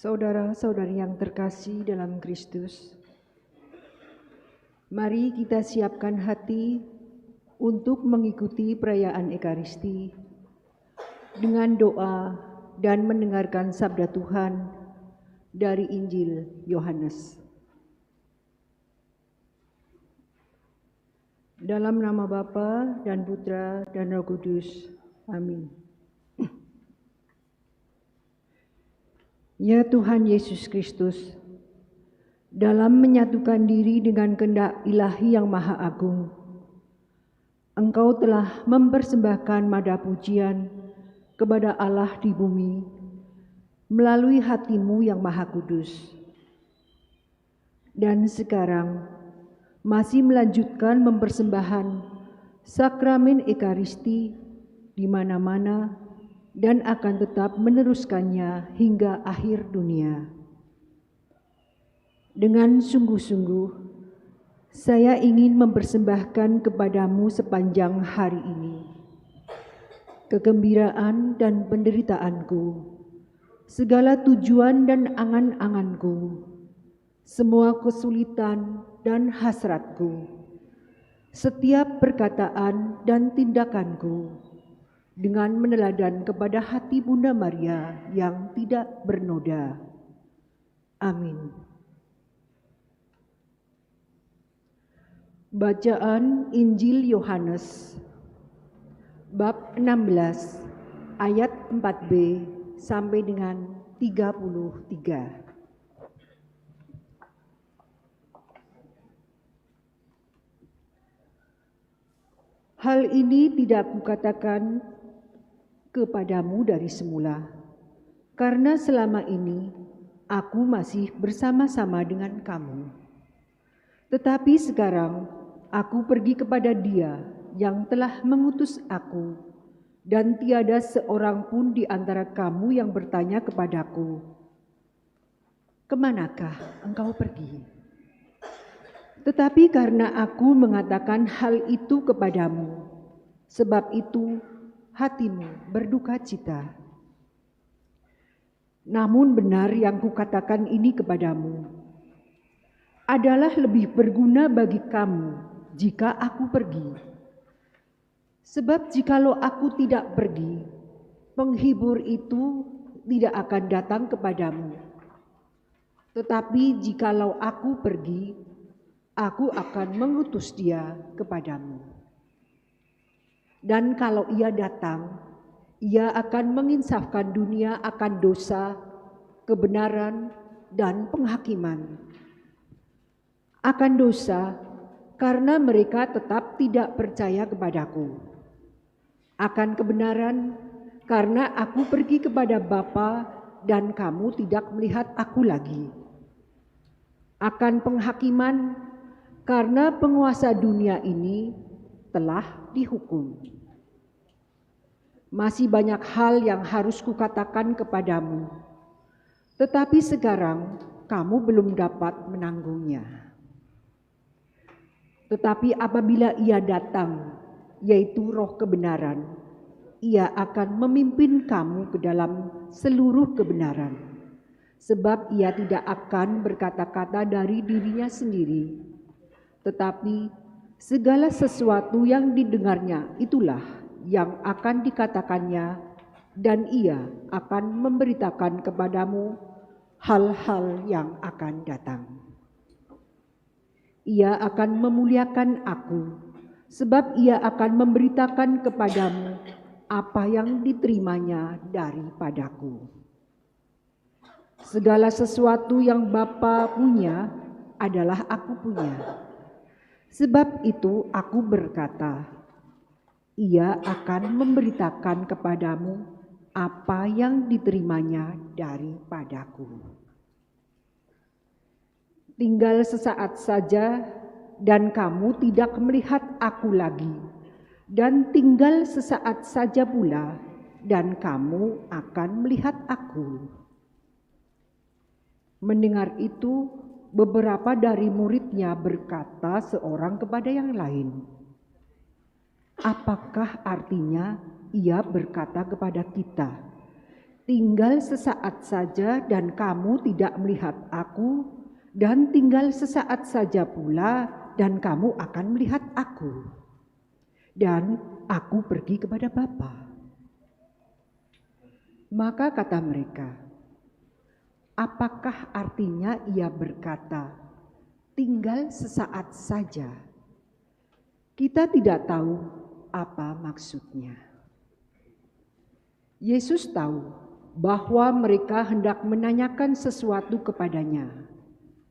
Saudara-saudari yang terkasih dalam Kristus, mari kita siapkan hati untuk mengikuti perayaan Ekaristi dengan doa dan mendengarkan sabda Tuhan dari Injil Yohanes. Dalam nama Bapa dan Putra dan Roh Kudus. Amin. Ya Tuhan Yesus Kristus, dalam menyatukan diri dengan kehendak ilahi yang maha agung, Engkau telah mempersembahkan mada pujian kepada Allah di bumi melalui hati-Mu yang maha kudus. Dan sekarang masih melanjutkan mempersembahkan sakramen Ekaristi di mana-mana dan akan tetap meneruskannya hingga akhir dunia. Dengan sungguh-sungguh, saya ingin mempersembahkan kepadamu sepanjang hari ini kegembiraan dan penderitaanku, segala tujuan dan angan-anganku, semua kesulitan dan hasratku, setiap perkataan dan tindakanku, dengan meneladan kepada hati Bunda Maria yang tidak bernoda. Amin. Bacaan Injil Yohanes bab 16 ayat 4b sampai dengan 33. Hal ini tidak kukatakan kepadamu dari semula, karena selama ini aku masih bersama-sama dengan kamu. Tetapi sekarang aku pergi kepada Dia yang telah mengutus aku, dan tiada seorang pun di antara kamu yang bertanya kepadaku, "Kemanakah engkau pergi?" Tetapi karena aku mengatakan hal itu kepadamu, sebab itu hatimu berduka cita. Namun benar yang kukatakan ini kepadamu, adalah lebih berguna bagi kamu jika aku pergi. Sebab jikalau aku tidak pergi, penghibur itu tidak akan datang kepadamu. Tetapi jikalau aku pergi, aku akan mengutus Dia kepadamu. Dan kalau Ia datang, Ia akan menginsafkan dunia akan dosa, kebenaran, dan penghakiman. Akan dosa, karena mereka tetap tidak percaya kepadaku. Akan kebenaran, karena aku pergi kepada Bapa dan kamu tidak melihat aku lagi. Akan penghakiman, karena penguasa dunia ini telah dihukum. Masih banyak hal yang harus kukatakan kepadamu, tetapi sekarang kamu belum dapat menanggungnya. Tetapi apabila Ia datang, yaitu Roh kebenaran, Ia akan memimpin kamu ke dalam seluruh kebenaran, sebab Ia tidak akan berkata-kata dari dirinya sendiri, tetapi segala sesuatu yang didengarnya itulah yang akan dikatakannya, dan Ia akan memberitakan kepadamu hal-hal yang akan datang. Ia akan memuliakan aku, sebab Ia akan memberitakan kepadamu apa yang diterimanya daripadaku. Segala sesuatu yang Bapa punya adalah aku punya. Sebab itu aku berkata, Ia akan memberitakan kepadamu apa yang diterimanya daripadaku. Tinggal sesaat saja dan kamu tidak melihat aku lagi, dan tinggal sesaat saja pula dan kamu akan melihat aku. Mendengar itu, beberapa dari muridnya berkata seorang kepada yang lain, "Apakah artinya Ia berkata kepada kita, tinggal sesaat saja dan kamu tidak melihat aku, dan tinggal sesaat saja pula dan kamu akan melihat aku. Dan aku pergi kepada Bapa." Maka kata mereka, "Apakah artinya ia berkata, 'Tinggal sesaat saja'? Kita tidak tahu apa maksudnya." Yesus tahu bahwa mereka hendak menanyakan sesuatu kepadanya.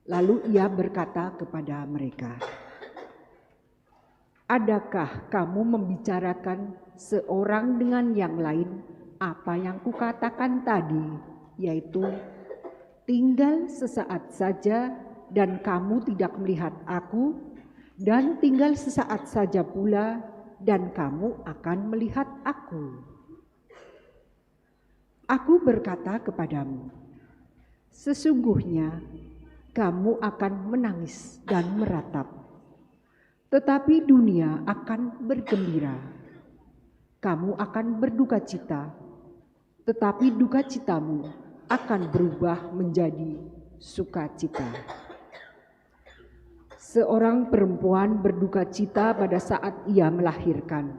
Lalu ia berkata kepada mereka, "Adakah kamu membicarakan seorang dengan yang lain apa yang kukatakan tadi, yaitu tinggal sesaat saja dan kamu tidak melihat aku, dan tinggal sesaat saja pula dan kamu akan melihat aku? Aku berkata kepadamu, sesungguhnya kamu akan menangis dan meratap, tetapi dunia akan bergembira. Kamu akan berduka cita, tetapi duka citamu akan berubah menjadi sukacita." Seorang perempuan berduka cita pada saat ia melahirkan,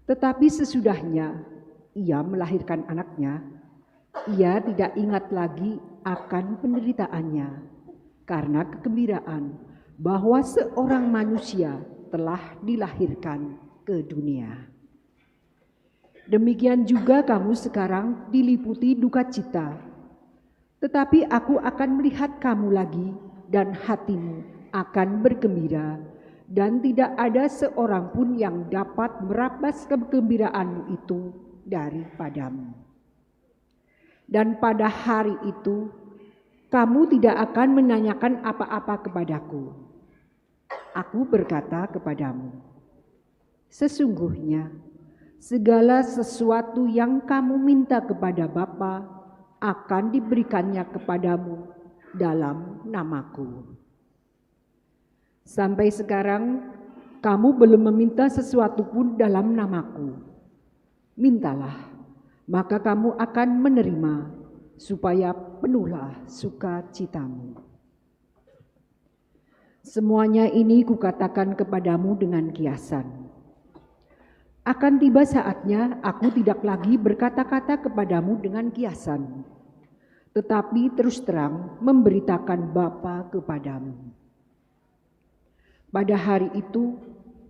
tetapi sesudahnya ia melahirkan anaknya, ia tidak ingat lagi akan penderitaannya karena kegembiraan bahwa seorang manusia telah dilahirkan ke dunia. Demikian juga kamu sekarang diliputi duka cita, tetapi aku akan melihat kamu lagi dan hatimu akan bergembira, dan tidak ada seorang pun yang dapat merampas kegembiraanmu itu daripadamu. Dan pada hari itu kamu tidak akan menanyakan apa-apa kepadaku. Aku berkata kepadamu, sesungguhnya segala sesuatu yang kamu minta kepada Bapa akan diberikannya kepadamu dalam namaku. Sampai sekarang kamu belum meminta sesuatu pun dalam namaku. Mintalah, maka kamu akan menerima, supaya penuhlah sukacitamu. Semuanya ini kukatakan kepadamu dengan kiasan. Akan tiba saatnya aku tidak lagi berkata-kata kepadamu dengan kiasan, tetapi terus terang memberitakan Bapa kepadamu. Pada hari itu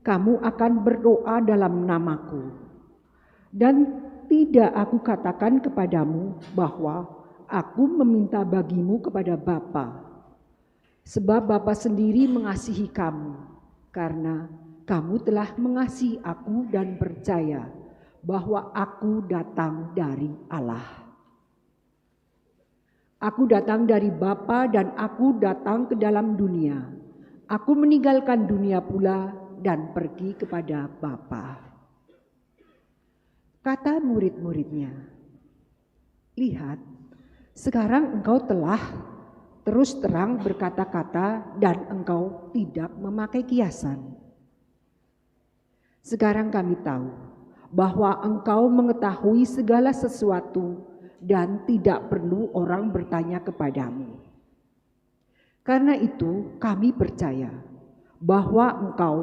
kamu akan berdoa dalam namaku. Dan tidak aku katakan kepadamu bahwa aku meminta bagimu kepada Bapa, sebab Bapa sendiri mengasihi kamu, karena kamu telah mengasihi aku dan percaya bahwa aku datang dari Allah. Aku datang dari Bapa dan aku datang ke dalam dunia. Aku meninggalkan dunia pula dan pergi kepada Bapa. Kata murid-muridnya, "Lihat, sekarang engkau telah terus terang berkata-kata dan engkau tidak memakai kiasan. Sekarang kami tahu bahwa engkau mengetahui segala sesuatu dan tidak perlu orang bertanya kepadamu. Karena itu kami percaya bahwa engkau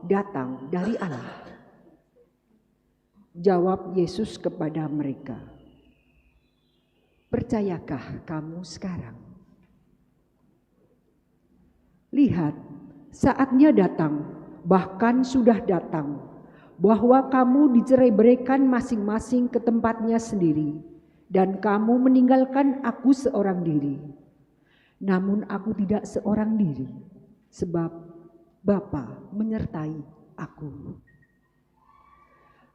datang dari Allah." Jawab Yesus kepada mereka, "Percayakah kamu sekarang? Lihat, saatnya datang, bahkan sudah datang, bahwa kamu dicerai-beraikan masing-masing ke tempatnya sendiri, dan kamu meninggalkan aku seorang diri. Namun aku tidak seorang diri, sebab Bapa menyertai aku.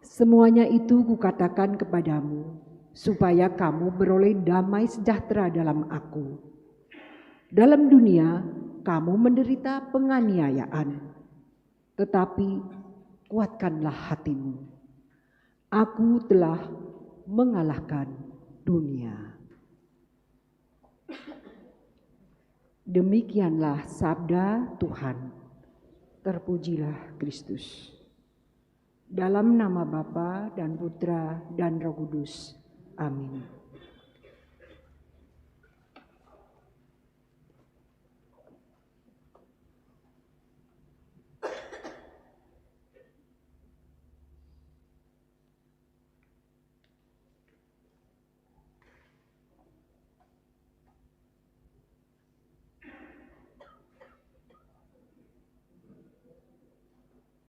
Semuanya itu kukatakan kepadamu, supaya kamu beroleh damai sejahtera dalam aku. Dalam dunia kamu menderita penganiayaan, tetapi kuatkanlah hatimu. Aku telah mengalahkan dunia." Demikianlah sabda Tuhan. Terpujilah Kristus. Dalam nama Bapa dan Putra dan Roh Kudus. Amin.